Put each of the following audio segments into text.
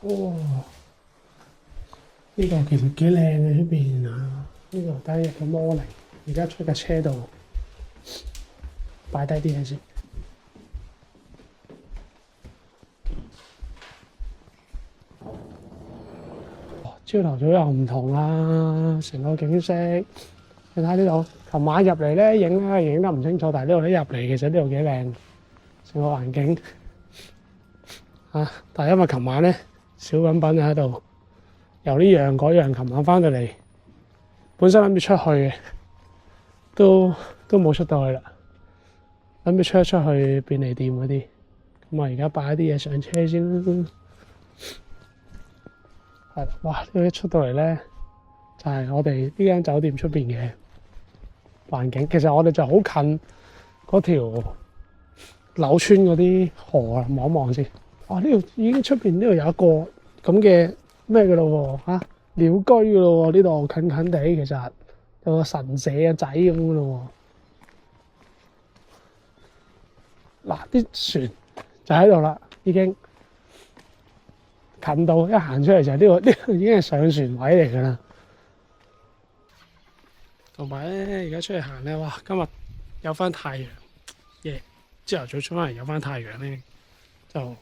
哦，呢度其實幾靚嘅出邊啊！呢度得一個摩尼，而家出架車度擺低啲嘢先。朝頭早又唔同啦，成個景色。你睇呢度，琴晚入嚟咧影得唔清楚，但係呢度一入嚟，其實呢度幾靚，成個環境啊！但係因為琴晚咧小品品喺度，由呢樣嗰樣，琴晚翻到嚟，本身諗住出去嘅，都冇出到去啦，諗住出去便利店嗰啲，咁啊而家擺啲嘢上車先啦。係，哇！呢度一出到嚟咧，就係我哋呢間酒店出邊嘅環境。其實我哋就好近嗰條柳村嗰啲河啊，望一望先。哇！呢度已經出邊呢度有一個咁嘅咩嘅咯喎，嚇鳥居嘅咯喎，呢度近近地其實有個神社嘅仔咁嘅咯喎。嗱，啲船就喺度啦，已經。近到一行出嚟就係呢個已經係上船位嚟㗎啦。同埋咧，而家出去行咧，哇！今日有翻太陽，朝頭早出翻嚟有翻太陽咧，就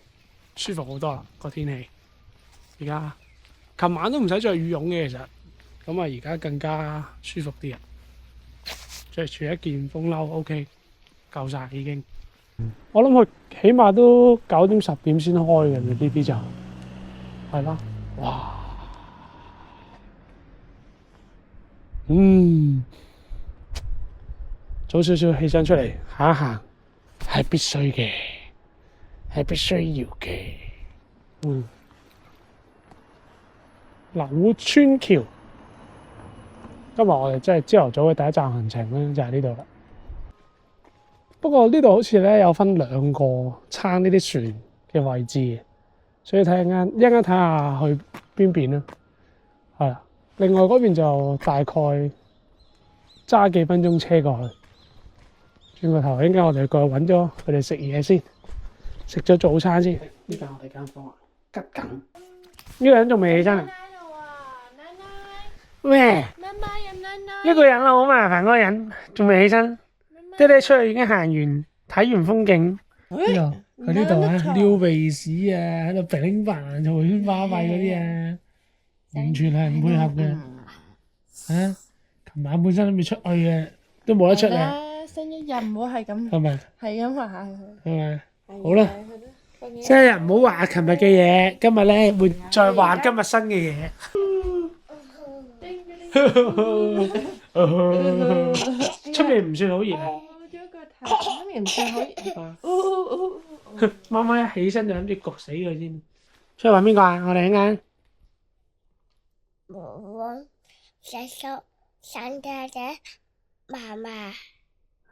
舒服好多啦個天氣。而家琴晚都唔使着羽絨嘅，其實咁啊，而家更加舒服啲啊！着住一件風褸 OK， 夠晒已經。我諗佢起碼都9點10點先開嘅呢啲就。係啦，哇！早少少起身出嚟行一行，係必須嘅，係必須要嘅。柳村橋，今日我哋真係朝頭早嘅第一站行程咧，就係呢度啦。不過呢度好似咧有分2個撐呢啲船嘅位置嘅。所以睇一陣間睇下去邊邊啦，係啦。另外嗰邊就大概揸幾分鐘車過去。轉個頭，一陣間我哋過去揾咗佢哋食嘢先，食咗早餐先。呢間我哋間房啊，吉緊。呢個人仲未起身啊？咩？一個人啊，好麻煩嗰個人，仲未起身。爹哋出去已經行完，睇完風景。呢度。佢呢度啊，撩鼻屎啊，喺度餅扮做圈巴閉嗰啲啊，完全係唔配合嘅。啊，琴晚本身都未出去嘅，都冇得出嚟。新一日唔好係咁，係咪？係咁話佢。係咪？好啦，新一日唔好話琴日嘅嘢，今日咧會再話今日新嘅嘢。出面唔算好熱啊。出面唔算好熱。媽媽一起身就諗住焗死佢先。出去揾邊個啊？我哋一間。我細叔、新姐姐、媽媽。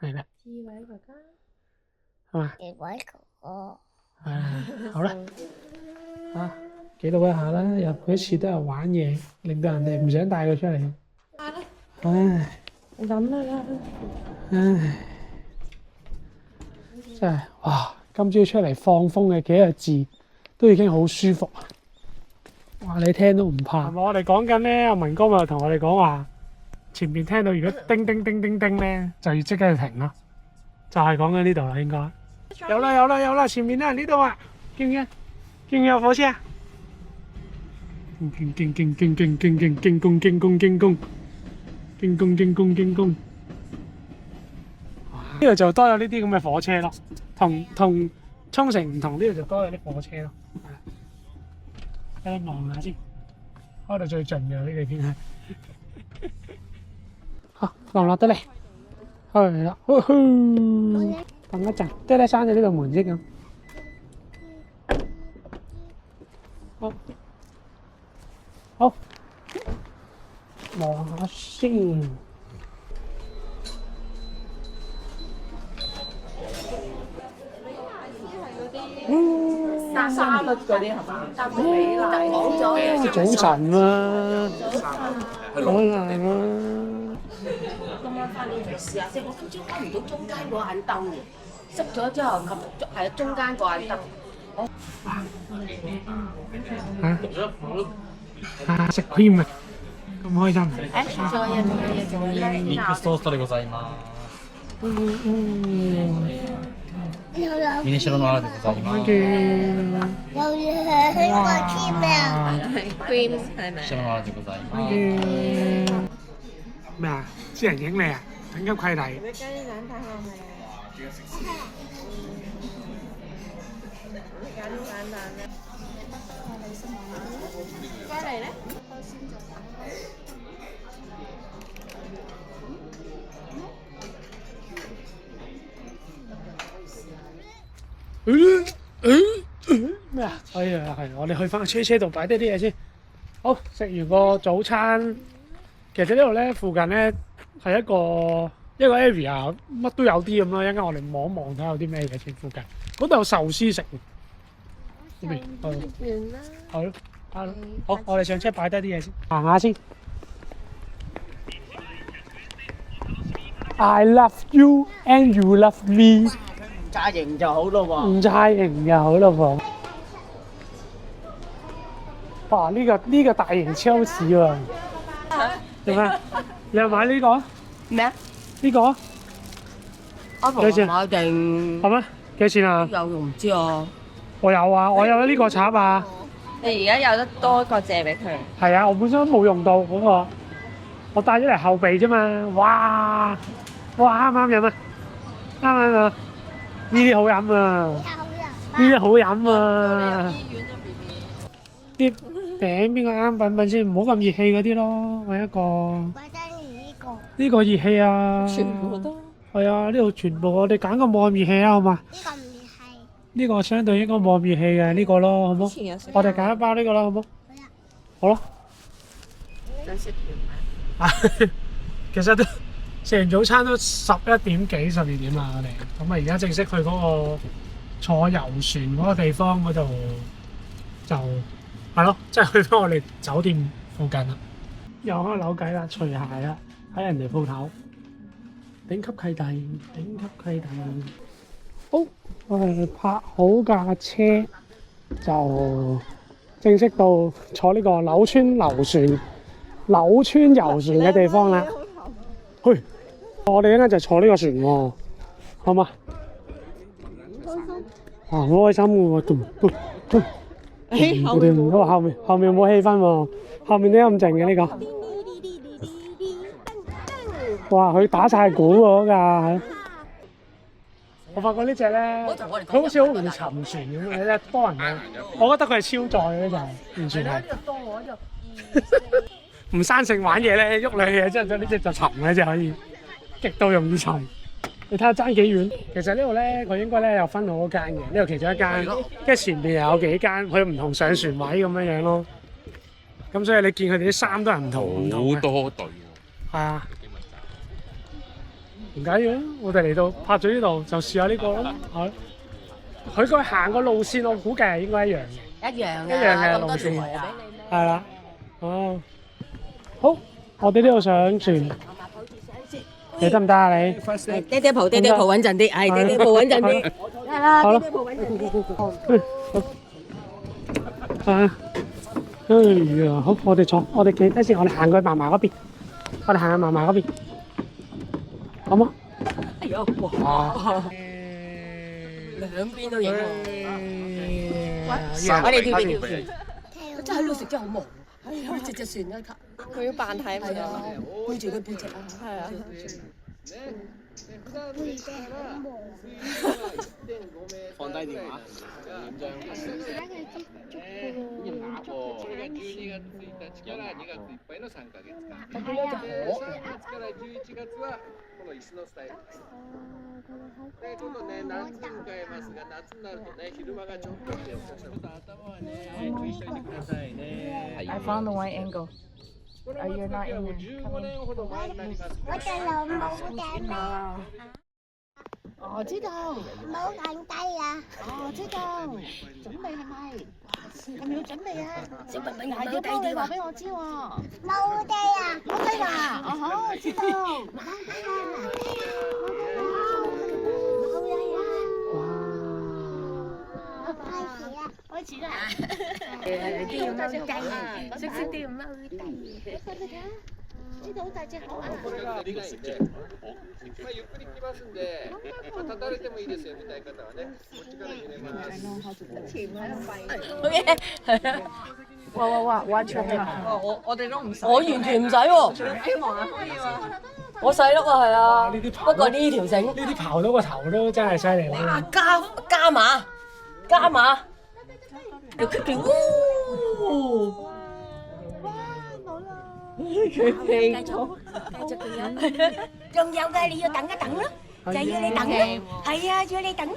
係啦。二位哥哥。係嘛？二位哥哥。好啦。啊，記錄一下啦，入每一次都係玩嘢，令到人哋唔想帶佢出嚟。唉。飲啦。唉。真係哇！今朝出嚟放風嘅幾個字都已經好舒服啊！哇，你聽都唔怕。係咪我哋講緊咧？阿文哥咪同我哋講話，前面聽到如果叮叮叮叮叮咧，就要即刻要停咯。就係講緊呢度啦，應該。有啦！前面啦，呢度啊，見唔見？見唔見有火車啊？經公。呢度就多咗呢啲咁嘅火車咯，同沖繩唔同，呢度就多咗啲火車咯。係啦，俾你望下先，開到最盡嘅呢度已經係。好，落唔落得嚟？係啦，等一陣，爹哋閂咗呢度門先咁。好，望下先。沙律嗰啲係嘛？搭到美麗講咗。早晨啦，好難啦。今晚翻嚟嚟試下先，我今朝開唔到中間嗰盞燈嘅，熄咗之後及係中間嗰盞燈。食 cream 啊，咁開心。誒，仲有嘢，仲有嘢。ミックストーストでございます。ミネシロのアラでございます。有兩個添啊！ cream 係咪？白のアラでございます。咩啊？私人影你啊？緊急契弟。你跟兩睇落去。簡單嘅。過嚟咧。咩啊？係啊係，我哋去翻個車度擺低啲嘢先。好，食完個早餐，其實呢度咧附近咧係一個 area， 乜都有啲咁咯。一陣間我哋望一望睇下有啲咩嘅先。附近嗰度有壽司食喎。邊？完啦。係咯，係咯。好，我哋上車擺低啲嘢先，行下先。I love you and you love me。炸型就好咯喎。唔齋型就好咯喎。哇！呢個大型超市喎。做咩？你又買呢個？咩啊？呢個？我幾錢買定係咩？幾錢啊？有用唔知啊。我有啊，我有呢個插啊。你而家有得多一個借俾佢。係啊，我本身都冇用到嗰個，我帶咗嚟後備啫嘛。哇！啱唔啱飲啊？啱唔啱啊？呢啲好飲啊！呢啲好飲啊！啲餅邊個啱品品先，唔好咁熱氣嗰啲咯，揾一個。我真係呢個。呢個熱氣啊！全部都。係啊，呢度全部我哋揀個冇咁熱氣啊，好嘛？呢個唔係。呢個相對應該冇咁熱氣嘅呢個咯，好唔好？我哋揀一包呢個啦，好唔好？好咯。想食完未？其實都食完早餐都11點幾12點啦，我哋咁啊而家正式去嗰個坐遊船嗰個地方嗰度就係咯，即係去翻我哋酒店附近啦。又開扭計啦，除鞋啦，喺人哋鋪頭。頂級契弟，頂級契弟。好，我哋泊好架車就正式到坐呢個柳村遊船嘅地方啦。去，我哋一陣就坐呢個船喎，好嘛？啊，好開心喎！後面冇氣氛喎，後面點解咁靜嘅呢個？哇！佢打晒鼓喎嗰架。我發覺呢只咧，佢好似好唔沉船咁嘅咧，多人嘅。我覺得佢係超載嘅就係，完全係。唔生性玩嘢咧，喐兩嘢之後，呢只就沉嘅啫，可以極度容易沉。你睇下爭幾遠？其實呢度咧，佢應該咧有分好多間嘅，呢度其中一間，跟住前邊又有幾間，佢唔同上船位咁樣樣咯。咁所以你見佢哋啲衫都係唔同嘅。好多隊喎。係啊。唔緊要啦，我哋嚟到拍咗呢度就試下呢個咯，係。佢個行個路線，我估計係應該一樣嘅。一樣嘅路線，係啦。哦，好，我哋呢度上船，你得唔得啊？你？爹爹抱穩陣啲，係爹爹抱穩陣啲。係啦，爹爹抱穩陣啲。啊！哎呀，好，我哋坐，我哋企低先，我哋行過去嫲嫲嗰邊，我哋行下嫲嫲嗰邊。好冇？哎呀，哇！兩邊都影喎。我哋跳邊跳？真係喺度食真係好忙。係啊，隻船一級。佢要扮睇咪啊？背住佢背脊啊！係啊。放低電話。I found the right angle. Are you not in there? 我隻路冇頂咩？我知道，冇撳低啊！我知道，準備係咪？係咪要準備啊？小笨笨，要低啲話俾我知喎。冇低啊！冇低啦，哦好，知道。冇低啊！冇低啊！哇！開始啊！開始啦。啲要踎低，識啲要踎低。呢度好大隻好啊！これが理解で、まあゆっくり来ますんで、まあ立たれてもいいですよみたいな方はね、こっちから揺れます。好嘢，係啊！哇！完全係我哋都唔使，我完全唔使喎。我使咯喎，係啊。不過呢條繩，呢啲刨到個頭都真係犀利哇！喎。加碼，又 keep 住，繼續佢有，仲有嘅你要等一等咯，就係要你等咯，係啊，要你等咯，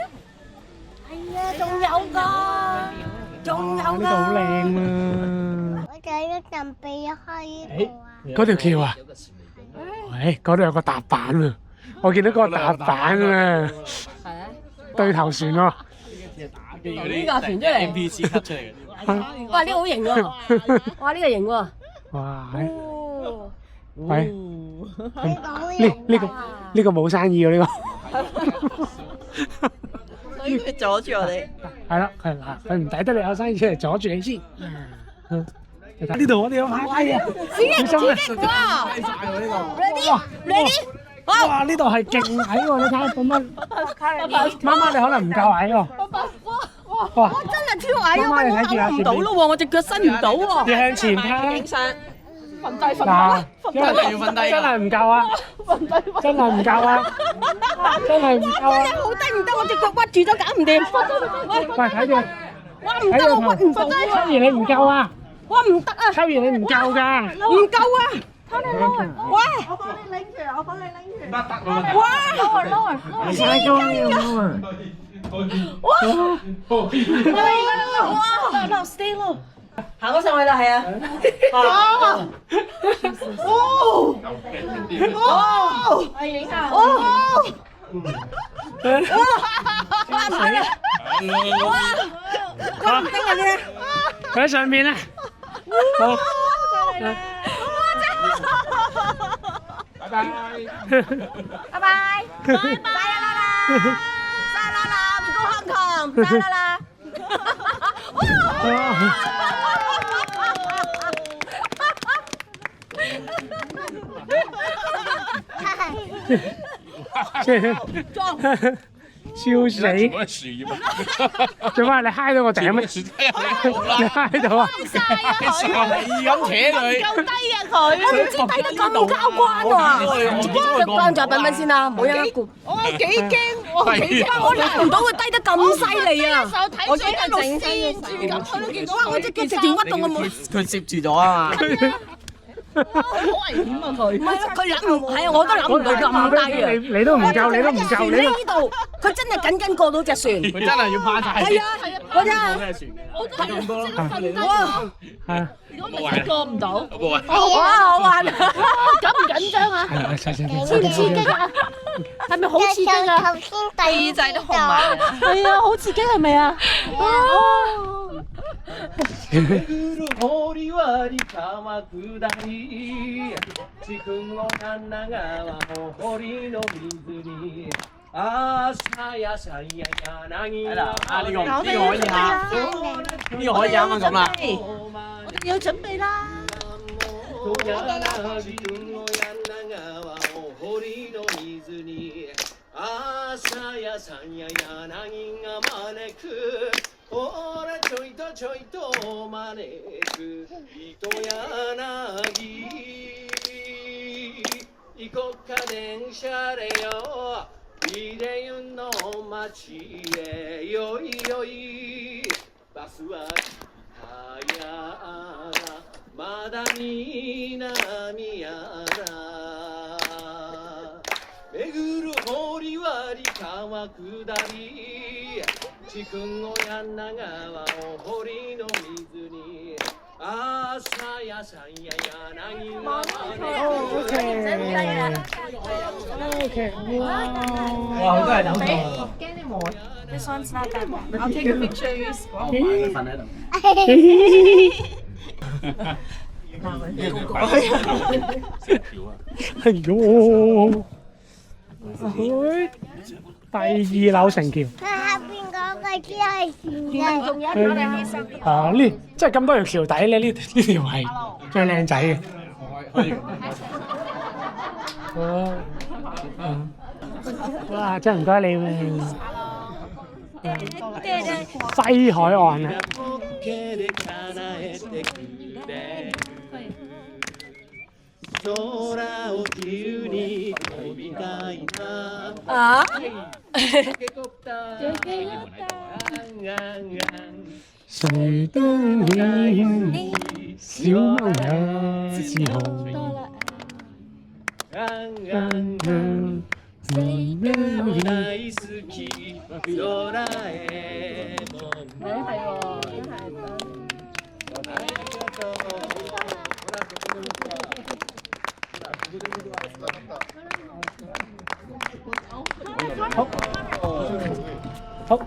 係啊，仲有㗎，仲有呢度好㗎。靚啊！我就一陣避開嗰條橋啊，喂，嗰度有個踏板啊，我見到個踏板啊，對頭船喎。呢架船出嚟 NPC cut 出嚟嘅。哇！呢個好型喎，哇！呢個型喎。哇！哦，喂，呢個冇生意喎呢個。所以佢阻住我哋。係啦，係嗱，佢唔抵得你有生意出嚟阻住你先。你睇呢度我哋有買低啊！小心啊！哇！呢度係勁矮喎，你睇下咁樣。媽媽你可能唔夠矮喎。哇！真係超矮啊！媽媽你睇住啊，唔到咯喎，我隻腳伸唔到喎。你向前睇。相。嗱，真係唔夠啊！真係唔夠啊！真係唔夠啊！好得唔得？我隻腳屈住咗，搞唔掂。喂，睇住，哇！唔得，我屈唔到啊！秋兒你唔夠啊！哇！唔得啊！秋兒你唔夠㗎！唔夠啊！哇！我幫你拎住，我幫你拎住。哇！你太高啦！哇！stay 咯，行咗上去啦，係啊。我影下。哇！得啊你。佢喺上面啊！好。拜拜。拜拜，拜拜啦啦，沙啦啦，唔高香港，沙啦啦。笑死！做咩？你嗨到個頂咩？你嗨到啊？係咁扯佢。夠低啊佢！我唔知低得咁交關啊！關咗品品先啦，唔好一顧。我幾驚，我幾驚，我諗唔到佢低得咁犀利啊！我幾一路跣住咁，佢都見到。哇！我隻腳直情屈到我冇。佢攝住咗啊嘛。好危險啊佢！唔係啊，佢諗唔係啊，我都諗唔到咁低啊！你都唔夠，你都唔夠，你呢度佢真係緊過到隻船。佢真係要趴晒。係啊，嗰隻。咩船？我都係咁多啦。哇！係。我過唔到。哇！好玩啊！緊唔緊張啊？刺唔刺激啊？係咪好刺激啊？頭先第二仔都紅埋。係啊，好刺激係咪啊？堀割川下り筑後柳川も堀の水に朝や山や柳係啦，啊呢個可以啊，呢個可以啱啱咁啦。我哋要準備啦。柳川も堀の水に朝や山や柳が招くほらちょいとちょいと招く糸柳行こっか電車でよリレユの街へよいよいバスは早だまだ南やだ巡る堀割川下り筑後柳川を堀の水に朝や山や柳がOK，哇！好多人有做。驚你冇。This one's not that bad. I'll take a picture. You squat. 瞓喺度。哎呦！第二樓成橋。下邊嗰個為之係船仲有我哋起身。啊呢，即係咁多條橋底咧，呢條係最靚仔嘅。哇！真係唔該你喎。西海岸啊！啊！誰都你小貓也自豪。好，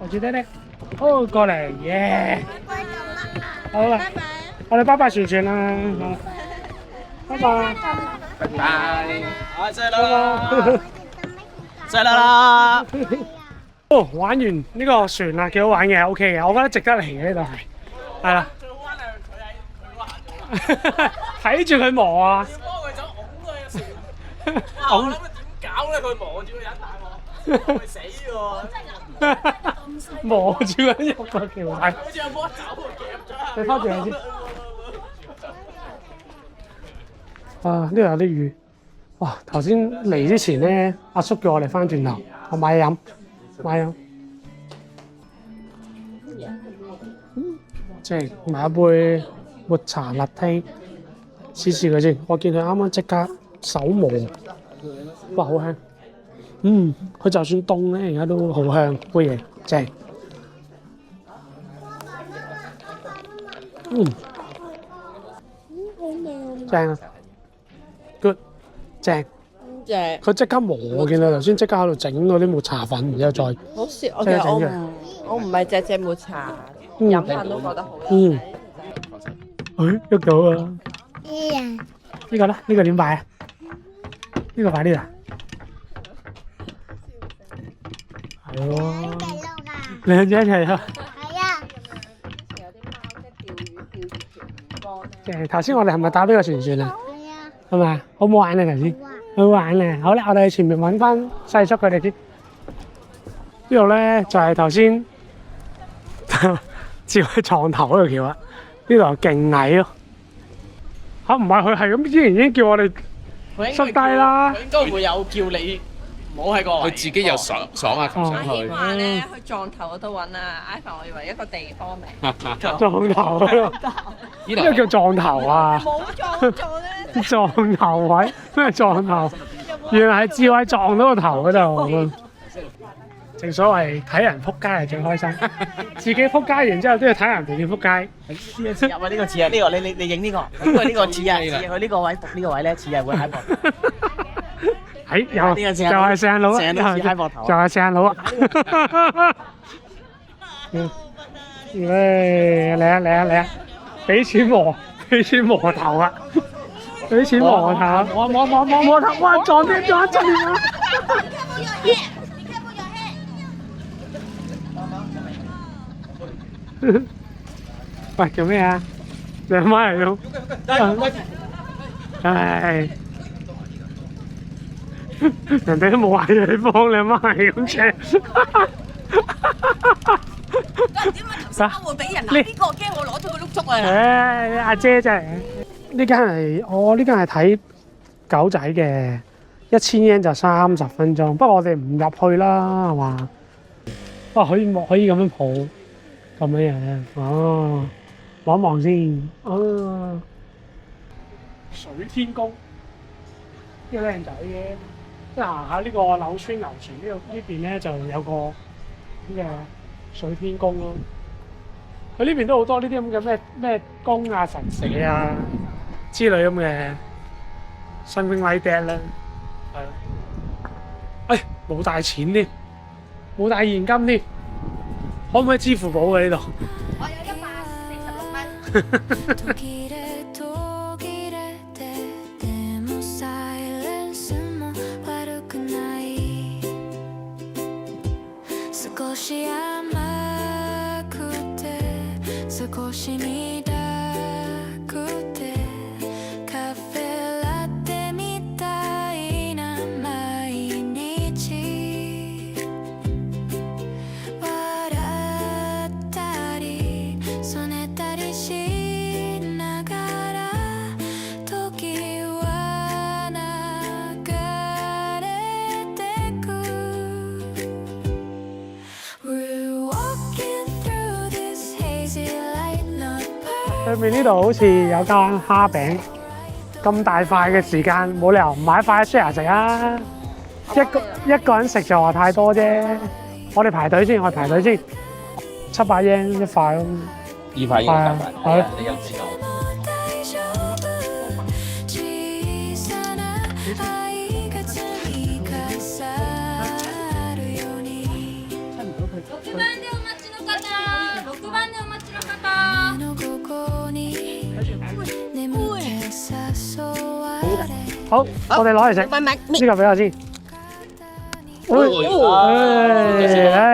我住爹哋，好過嚟，耶！好啦，我哋拜拜船船啦，拜拜。拜拜，好，再來啦，再來啦。哦，玩完呢個船啦，幾好玩嘅 ，OK 嘅，我覺得值得嚟嘅呢度係，係啦。睇住佢磨啊！幫佢走拱佢嘅船。我諗點搞咧？佢磨住個人大鑊，會死喎！磨住個人入個橋底。好似有波走夾咗。你拖住佢先。啊！呢度有啲雨。哇！頭先嚟之前咧，阿叔叫我哋翻轉頭，我買嘢飲，買飲。即係買一杯抹茶辣聽，試試佢先。我見佢啱啱即刻手磨，哇！好香。佢就算凍咧，而家都好香，杯嘢正。正啊！ good 正，佢即刻磨，我見到頭先即刻喺度整嗰啲抹茶粉，然之後再好少，我其實我唔係隻抹茶飲飯都覺得好飲。喐到啊！呢個咧，呢個點擺啊？呢個擺呢度。係喎，兩隻一齊啊！係啊。誒，頭先我哋係咪打呢個船船啊？係咪啊？好唔好玩啊？頭先好玩啊！好啦，我哋去前面揾翻細叔佢哋先。呢度咧就係頭先照佢撞頭嗰條橋啊！呢度勁矮咯。嚇唔係佢係咁，之前已經叫我哋縮低啦。佢應該會有叫你唔好喺個位。佢自己又爽下擒上去。話咧去撞頭嗰度揾啊 ，Ivan 我以為一個地方嚟。撞頭嗰度，呢個叫撞頭啊！冇撞咧。撞頭位咩撞頭？原來係智慧撞到個頭嗰度。正所謂睇人撲街係最開心，自己撲街完之後都要睇人哋點撲街。呢個似啊，呢個似啊，呢個你影呢個，因為呢個似啊，佢呢個位呢個位咧似係會喺膊頭。係有，就係四眼佬啊！成日都似喺膊頭。就係四眼佬啊！嚟啊嚟啊嚟啊！俾錢磨頭啊！俾錢磨頭，磨頭，哇！撞添啊！喂，做咩啊？你阿媽嚟到，唉，人哋都冇話要你幫，你阿媽係咁扯。點解頭先會俾人嗱？呢個驚我攞咗個碌竹啊！唉，阿姐真係呢間係呢間係睇狗仔嘅，1000 yen 就30分鐘。不過我哋唔入去啦，係嘛？哇，可以咁樣抱。咁樣樣，哦，望一望先，哦，水天宮，呢個靚仔嘅，即係行下呢個柳村流泉呢邊咧就有個咁嘅水天宮咯。佢呢邊都好多呢啲咁嘅咩宮啊、神社啊之類咁嘅 something like that 啦，係。冇帶錢添，冇帶現金添。可唔可以支付寶嘅呢度？我有146蚊。少し甘くて少し苦くてカフェラテみたいな毎日笑ったりそねたりしながら時は流れてく We're walking through this hazy light not 對面呢度好似有間蝦餅，咁大塊嘅時間冇理由唔買塊 share 食啊！一個人食就話太多啫。我哋排隊先，我哋排隊先，700yen一塊咯。2塊係啊，係咯。你又知道？小さな愛が積み重なるように6番でお待ちの方6番でお待ちの方の午後に眠気誘われ好，我哋攞嚟食。呢個俾我先。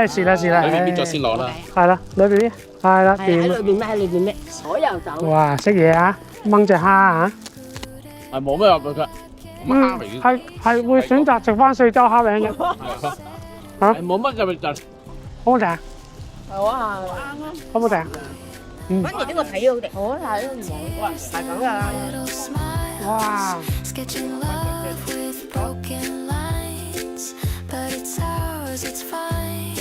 是啦是啦。裏面搣咗先攞啦。係啦，裏邊啲係啦，喺裏邊咩？喺裏邊咩？所有酒。哇，識嘢啊！掹隻蝦啊！係冇咩話佢，蝦嚟嘅。係會選擇食翻四周蝦餅嘅。嚇？冇乜嘅就。好唔好食啊？好啊，好唔好食啊？反而呢個睇好食。好睇都唔好，係咁㗎。哇！ Sketching love with broken lines but it's ours it's fine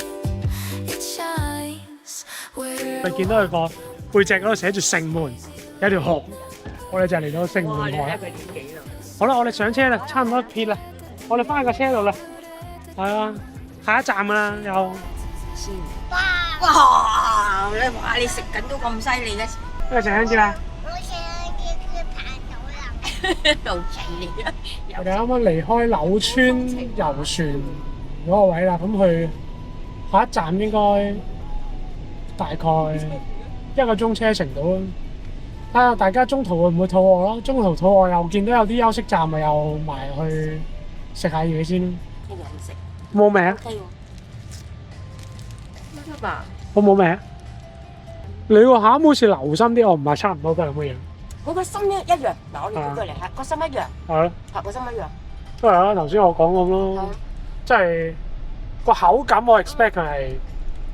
it shines where 你見到佢個背脊嗰度寫住城門，有條河，我哋就嚟到城門河啦。好啦，我哋上車啦，差唔多撇啦，我哋翻去個車度啦。係啊，下一站㗎啦，又。哇！你食緊都咁犀利嘅，呢個食香蕉啊！好犀利啊！我哋啱啱離開柳村遊船嗰個位啦，咁去下一站應該大概1個鐘車程到啦。睇下大家中途會唔會肚餓咯？中途肚餓又見到有啲休息站，咪又埋去食下嘢先咯。冇味啊？好冇味啊？你個餡好似流心啲，我唔係差唔多都係咁嘅樣。嗰個心一樣，嗱我哋舉過嚟嚇，個心一樣，係咯，嚇個心一樣。都係啦，頭先我講咁咯，即係個口感我 expect 佢係，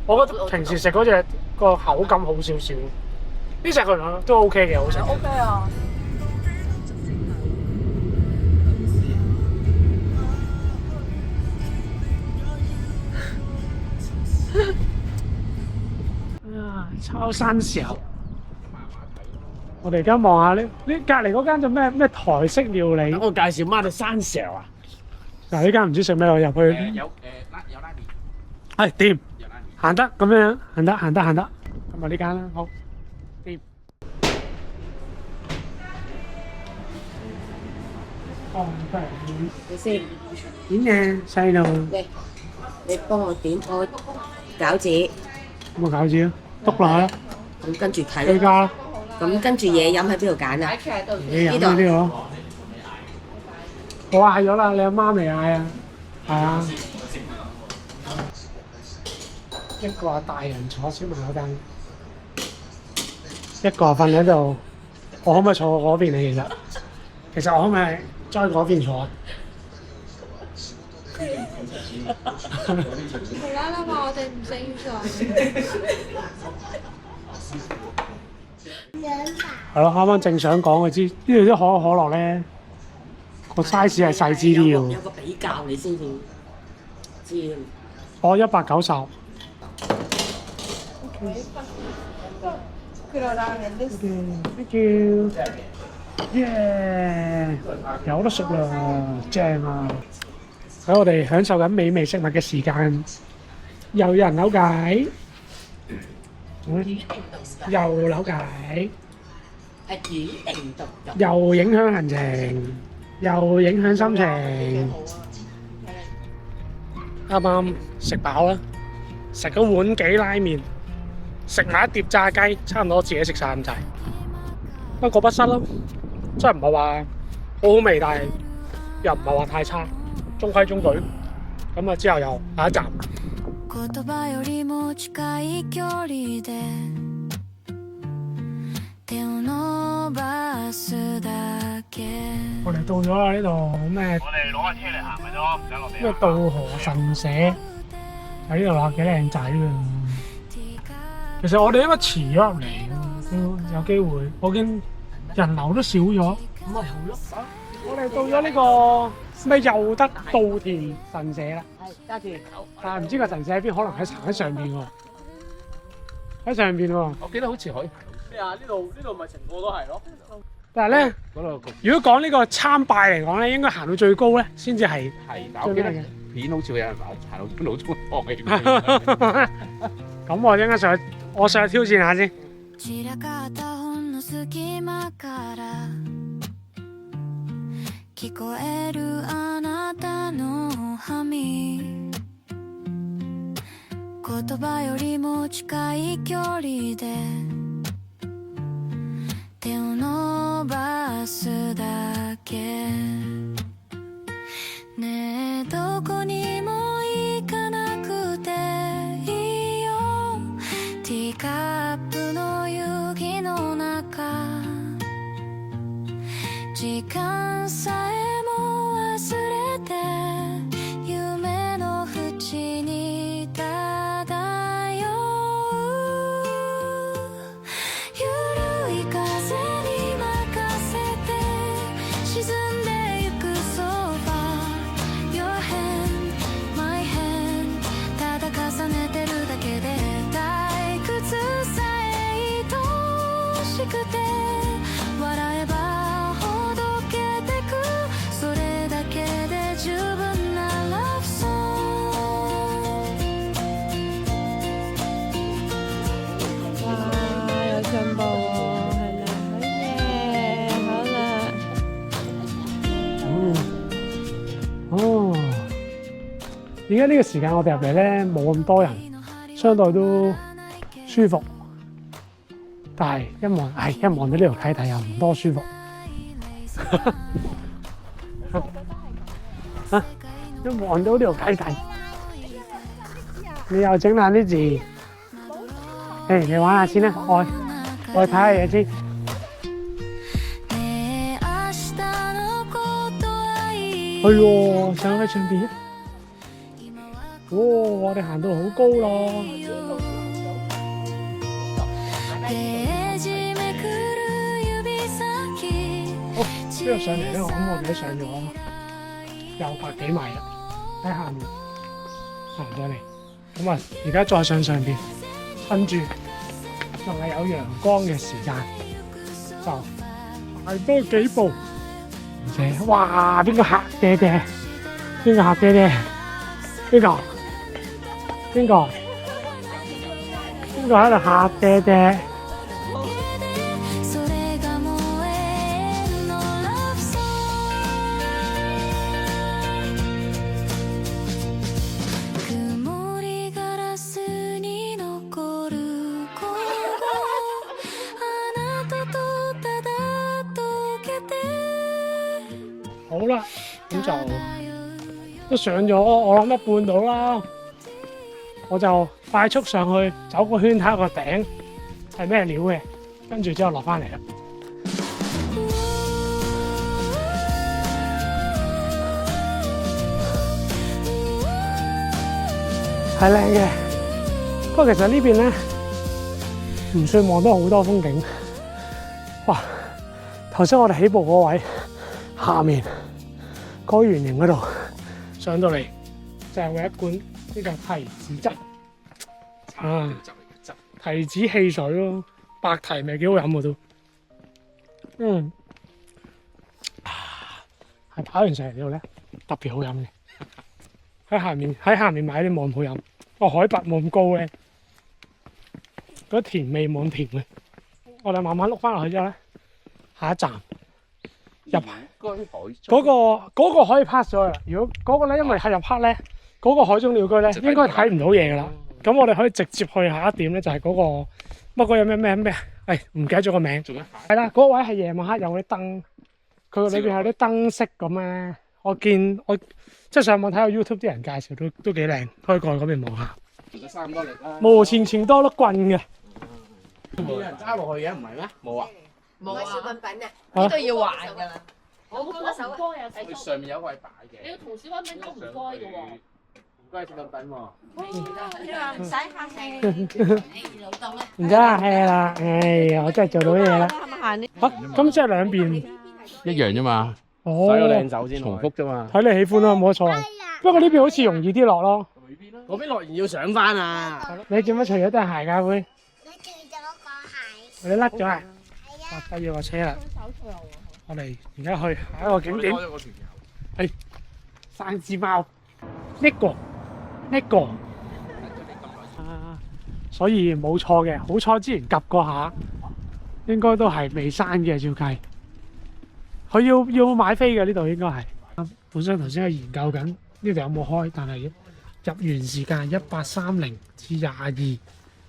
我覺得平時食嗰隻個口感好少少，呢隻佢都 OK 嘅，好食。OK 啊！啊，抄山小。我哋而家望下呢隔離嗰間就咩台式料理。我介紹媽嘅山石啊！嗱呢間唔知食咩，我入去。有拉麵。係掂，行得咁樣，行得。咁啊呢間啦，好掂。哦，真係。你先點嘅細路？你幫我點個餃子。咁個餃子啊，篤落去啦。咁跟住睇追加啦。咁跟住嘢飲喺邊度揀啊？嘢飲喺呢度。我嗌咗啦，你阿媽未嗌啊？係啊。一個係大人坐小朋友凳，一個瞓喺度。我可唔可以坐嗰邊咧？其實我可唔可以喺嗰邊坐啊？無啦啦話我哋唔食要係咯，啱啱正想講嘅知，呢度啲可口可樂咧個 size 係細支啲有喎。個比較你先至知。我190。Thank you。耶！有得食啦，正啊！喺我哋享受緊美味食物嘅時間，又有人扭計，又扭計。係指定獨入。又影響行程，又影響心情。啱啱食飽啦，食咗碗幾拉麵，食埋一碟炸雞，差唔多自己食晒咁滯。不過不失咯，真係唔係話好好味，但係又唔係話太差，中規中矩。咁啊之後又下一站。言葉よりも近い距離で手を伸ばすだけ。我哋到咗啦，呢度咩？我哋攞架車嚟行咪得咯，唔使落地。咩渡河神社喺呢度啦，幾靚仔㗎。其實我哋應該遲咗入嚟喎，都有機會。我見人流都少咗。咁咪好咯。我哋到咗呢個咩又得稻田神社啦。係，揸住。但係唔知個神社喺邊，可能喺上邊喎。喺上邊喎。我記得好似可以。咩啊？呢度咪成個都係咯。但係咧，如果講呢個參拜嚟講咧，應該行到最高咧，先至係但我記得片好似有人行到邊度都放棄。咁我應該我上去挑戰下先。散らかった本の隙間から聞こえるあなたのハミ、言葉よりも近い距離で手を伸ばすだけ。ねえどこにも行かなくていいよ、ティーカップの夕日の中、時間さえも忘れて夢の淵に漂う緩い風に任せて沈んでゆくソファー Your hand, my hand ただ重ねてるだけで退屈さえ愛しくて笑えばほどけてく、それだけで十分なラブソング。哇，有進步喎，係啦，好嘢，好啦。哦，而家呢個時間我哋入嚟咧冇咁多人，相對都舒服。但係一望到呢條溪堤又唔多舒服。一望到呢條溪堤，你又整爛啲字。你玩下先啦，我睇下嘢先。係喎，上喺上邊。我哋行到好高咯。呢度上嚟咧，我諗我哋都上咗有100幾米啦，喺下面行咗嚟。咁啊，而家再上邊，趁住仲係有陽光嘅時間，就行多幾步。而且，哇！邊個嚇爹爹？邊個嚇爹爹？邊個喺度嚇爹爹？好啦，咁就都上咗，我諗一半到啦。我就快速上去走個圈睇下個頂係咩料嘅，跟住之後落翻嚟啦。係靚嘅，不過其實呢邊咧唔算望到好多風景。哇！頭先我哋起步嗰位下面嗰個圓形嗰度上到嚟就係為一罐呢個提子汁啊，提子汽水咯，白提咪幾好飲喎都。係跑完上嚟呢度咧特別好飲嘅。喺下面買啲冇咁好飲，個海拔冇咁高咧，嗰甜味冇咁甜嘅。我哋慢慢碌翻落去之後咧，下一站入嗰個可以 pass 咗啦。如果嗰個咧，因為係入黑咧，嗰個海中鳥居咧應該睇唔到嘢噶啦。咁我哋可以直接去下一點咧，就係嗰個乜嗰有咩？唔記得咗個名。係啦，嗰位係夜晚黑有啲燈，佢裏邊有啲燈飾咁咧。我即係上網睇下 YouTube 啲人介紹都幾靚，可以過去嗰邊望下。差唔多力啦。無前前多碌棍嘅。冇人揸落去嘅，唔係咩？冇啊。冇啊，小品品啊，呢呢度要還㗎啦。我冇幫手該啊，佢上面有位擺嘅。你要同小品品都唔該嘅喎。唔該小品品喎。唔使客氣，勞動啊。唔使客氣啦，唉，我真係做到嘢啦。係咪行呢？嚇，咁即係兩邊。一樣啫嘛。哦。洗個靚手先，重複啫嘛。睇你喜歡啦，冇乜所謂。不過呢邊好似容易啲落咯。嗰邊落完要上翻啊！你做乜除咗對鞋㗎會？你除咗個鞋。你甩咗啊？啊，不要個車啦。我哋而家去下一個景點。係三隻貓。呢個。啊，所以冇錯嘅，好彩之前及過下，應該都係未閂嘅，照計。佢要買飛嘅呢度應該係。本身頭先係研究緊呢度有冇開，但係入園時間18:30至22，即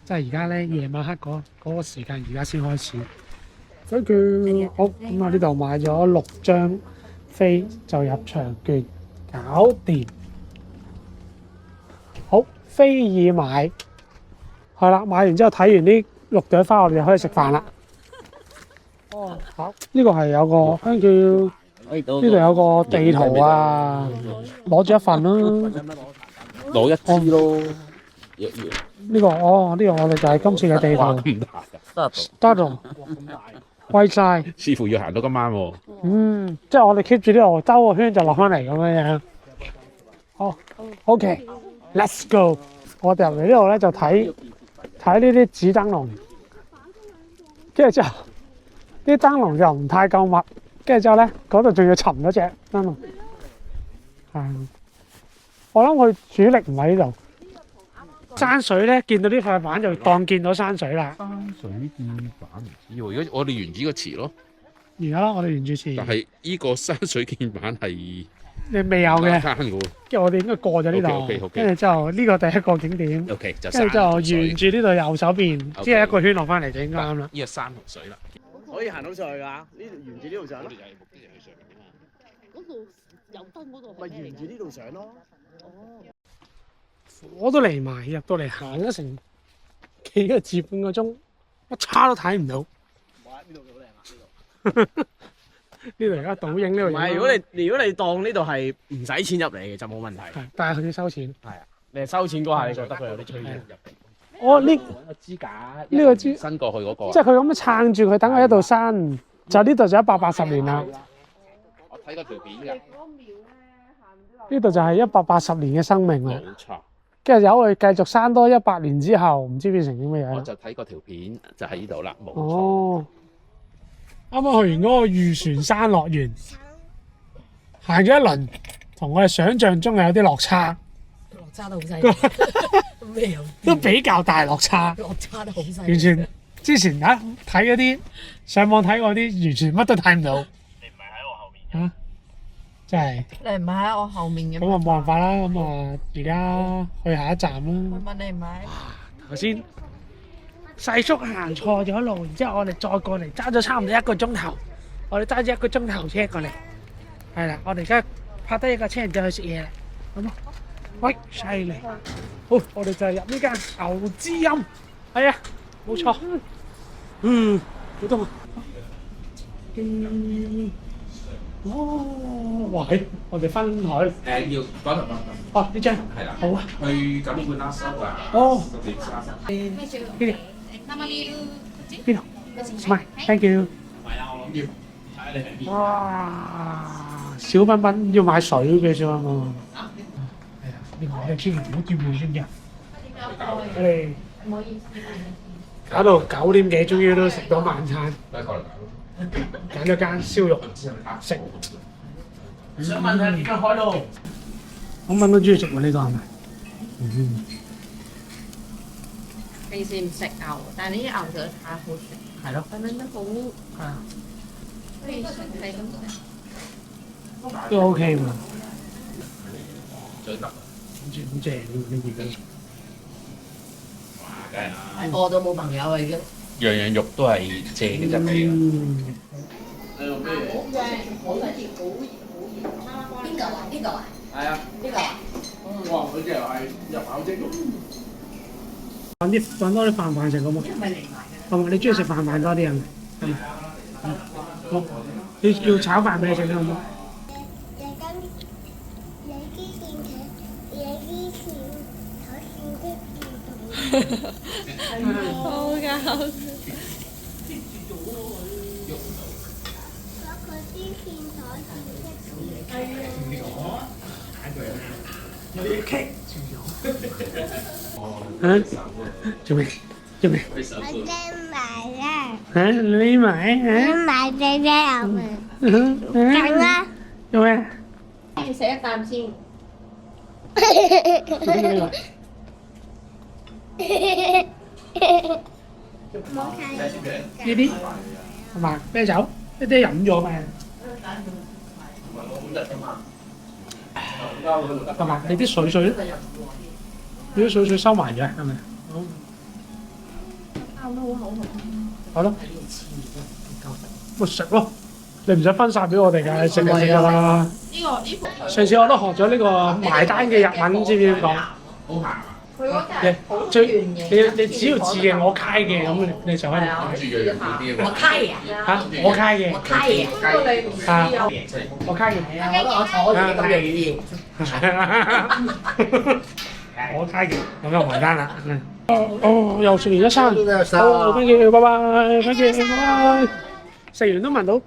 係而家咧夜晚黑嗰個時間，而家先開始。所以佢好咁啊！呢度買咗6張飛就入場券，搞掂。好，飛已買，係啦，買完之後睇完呢6朵花，我哋就可以食飯啦。哦，好，呢個係有個跟住呢度有個地圖啊，攞住一份啦。攞一支咯。呢個我哋就係今次嘅地圖。咁大㗎？得到，貴晒。似乎要行到今晚喎。即係我哋 keep 住呢度兜個圈就落翻嚟咁樣樣。好 ，OK，let's go。我哋入嚟呢度咧就睇呢啲紙燈籠，跟住之後啲燈籠就唔太夠密，跟住之後咧嗰度仲要沉咗隻燈籠。我諗佢主力唔喺呢度。山水咧，見到呢塊板就當見到山水啦。山水見板唔知喎，而家我哋沿住個詞咯。而家我哋沿住詞。但係呢個山水見板係你未有嘅。山嘅喎。跟住我哋應該過咗呢度。跟住之後呢個第一個景點。OK，就跟住之後沿住呢度右手邊，即係一個圈落翻嚟就應該啱啦。呢個山同水啦。可以行到上去㗎，呢度沿住呢度上咯。嗰度有燈嗰度。咪沿住呢度上咯。我都嚟埋，入到嚟行咗成幾個字半個鐘，一叉都睇唔到。哇！呢度好靚啊！呢度而家倒影呢度。唔係，如果你當呢度係唔使錢入嚟嘅就冇問題。但係佢要收錢。係啊，你係收錢嗰下，你覺得佢有啲吹入嚟。我呢個支架，呢個支伸過去嗰個。即係佢咁樣撐住佢，等佢一度伸，就呢度就180年啦。我睇過條片㗎。呢度就係180年嘅生命啦。冇錯。跟住由佢繼續生多100年之後，唔知變成啲咩樣。我就睇過條片，就喺呢度啦，冇錯。哦，啱啱去完嗰個漁船山樂園，行咗一輪，同我哋想象中係有啲落差。落差得好犀利。咩有？都比較大落差。落差得好犀利。完全之前睇嗰啲上網睇過啲，完全乜都睇唔到。你唔係喺我後面嘅。真係。你唔係喺我後面嘅。咁啊冇辦法啦，咁啊而家去下一站啦。問你唔係？頭先細叔行錯咗路，然之後我哋再過嚟揸咗差唔多1個鐘頭，我哋揸咗1個鐘頭車過嚟。係啦，我哋而家泊低一架車，然之後去食嘢啦。咁啊，喂，犀利！好，我哋就係入呢間牛之音。係啊，冇錯。好多啊。哦，哇！我哋分台。要嗰度。哦，呢張。係啦。好啊。去錦冠拉收啊。哦。邊度？邊度？唔係 ，thank you。係啊，我諗要睇下你係邊。哇！小品品要買水嘅小品品。係啊，呢個我哋千祈唔好叫佢先嘅。我哋唔好意思。搞到9點幾，終於都食到晚餐。揀咗間燒肉食。想問下點樣開到？我問都中意食喎，呢個係咪？平時唔食牛，但係呢啲牛就太好食。係咯。咁樣都好。係啊。可以係咁食。都 OK 喎。最得。好正呢件。梗係啦。餓到冇朋友啊已經。樣樣肉都係正嘅質地啦。邊個啊？邊個啊？係啊。邊個啊？哇！佢就係入口即。揾多啲飯食好冇？好冇？你中意食飯多啲係咪？好，要炒飯俾你食好冇？好搞笑。做咩？我真買啦！你買我買俾咩啊？梗啦！做咩？你食一啖先。呢啲係嘛？啤酒，呢啲飲咗咩？係嘛？你啲水咧？你啲水收埋咗係咪？好咯，咪食咯！你唔使分晒俾我哋㗎，你食就食㗎啦。上次我都學咗呢個埋單嘅日文，知唔知點講？你只要字嘅我開嘅咁，你就可以。我開啊！嚇，我開嘅。我開啊！啊，我開嘅。我坐住咁嘅語言。我開嘅，咁就埋單啦。哦，又食完一餐。好 ，thank you，拜拜 ，thank you，拜拜。食完都聞到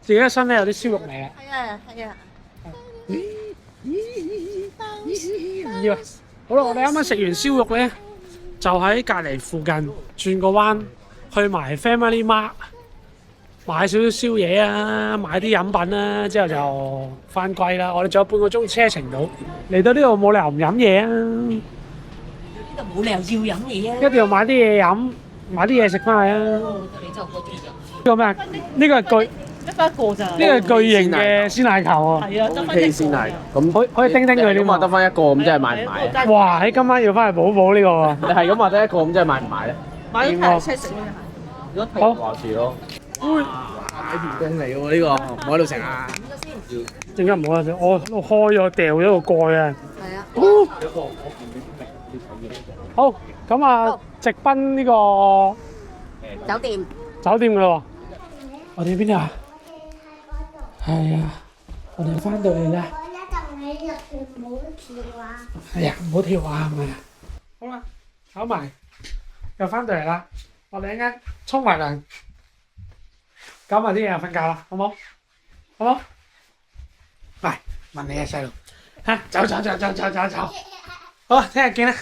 自己嘅身咧有啲燒肉味啦。係啊。唔要啊！好啦，我哋啱啱食完燒肉咧，就喺隔離附近轉個彎，去埋 Family Mart 買少少宵夜啊，買啲飲品啦，之後就翻歸啦。我哋仲有半個鐘車程到，嚟到呢度冇理由唔飲嘢啊！呢度冇理由要飲嘢啊！一定要買啲嘢飲，買啲嘢食翻去啊！你就嗰啲人。呢個咩啊？呢個係得翻一個咋？呢個係巨型嘅鮮奶球喎。係啊，得翻一個。鮮奶咁可以叮叮佢添咁得翻一個咁，真係買唔買啊？哇！喺今晚要翻去補補呢個喎。你係咁話得一個咁，真係買唔買咧？買咗台車食咩？如果好話事咯。買條冰嚟喎呢個，唔喺度食啊！點解唔好啊？我開咗掉咗個蓋啊！係啊。好，咁啊，直奔呢個酒店。酒店噶咯喎。我哋邊度啊？係啊，我哋翻到嚟啦。我一陣喺入邊冇跳啊！係啊，唔好跳啊，係咪啊？好啦，考埋又翻到嚟啦。我哋一陣沖埋涼，搞埋啲嘢就瞓覺啦，好冇？好冇？喂，問你啊，細路嚇，走！好，聽日見啦。